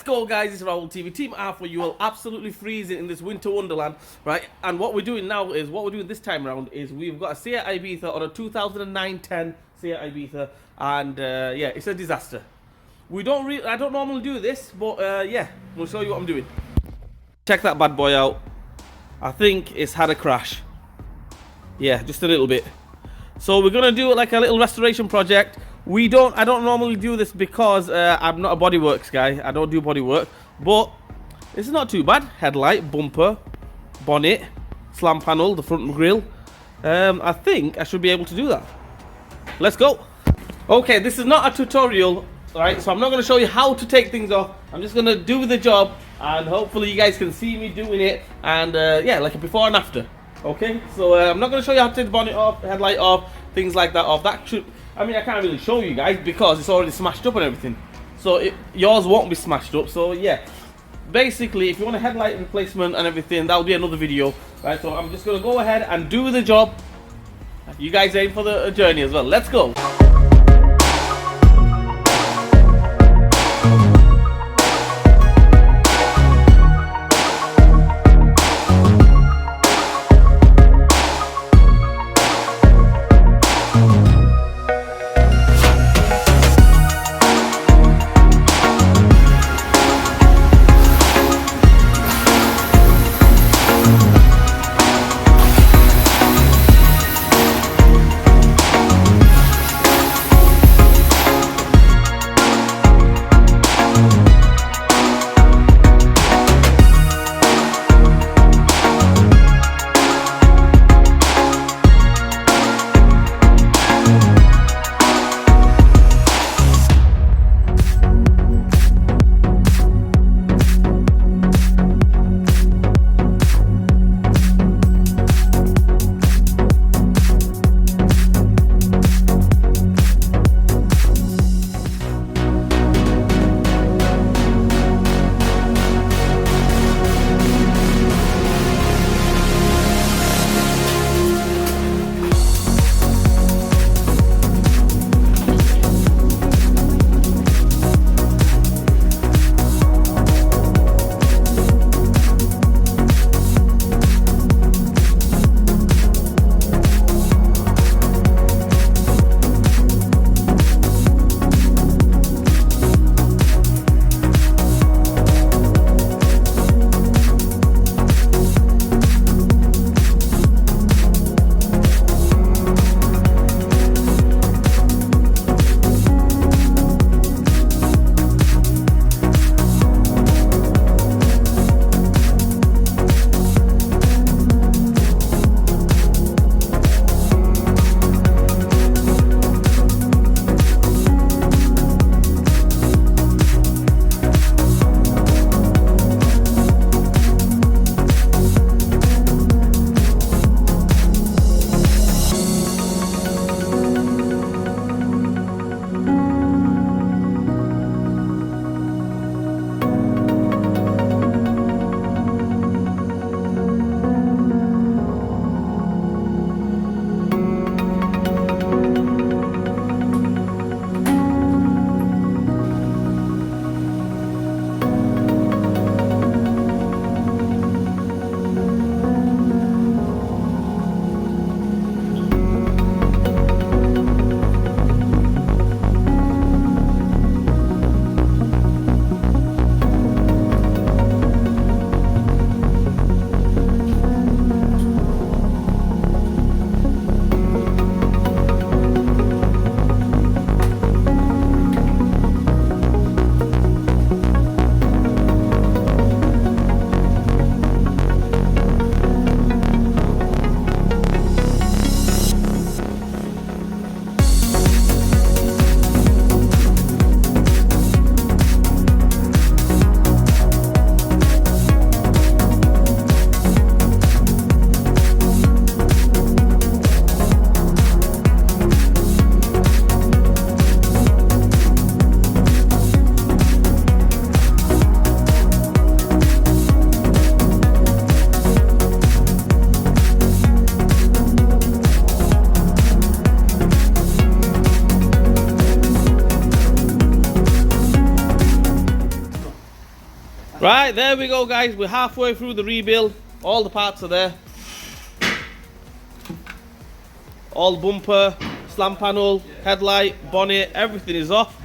Let's go, guys. It's Raul TV. Team Alpha, you will absolutely freeze it in this winter wonderland, right? And what we're doing now is, what we're doing this time around is we've got a Seat Ibiza on a 2009-10 Seat Ibiza, and yeah, it's a disaster. I don't normally do this, but yeah, we'll show you what I'm doing. Check that bad boy out. I think it's had a crash. Yeah, just a little bit. So we're gonna do like a little restoration project. I don't normally do this because I'm not a bodyworks guy. I don't do bodywork, but it's not too bad. Headlight, bumper, bonnet, slam panel, the front grille. I think I should be able to do that. Let's go. Okay, this is not a tutorial, right? So I'm not going to show you how to take things off. I'm just going to do the job, and hopefully you guys can see me doing it. And yeah, like a before and after. Okay, so I'm not going to show you how to take the bonnet off, headlight off, things like that off. I mean, I can't really show you guys because it's already smashed up and everything. So yours won't be smashed up. So yeah, basically, if you want a headlight replacement and everything, that'll be another video, right? So I'm just gonna go ahead and do the job. You guys aim for the journey as well. Let's go. Right, there we go, guys. We're halfway through the rebuild. All the parts are there. All bumper, slam panel, headlight, bonnet, everything is off.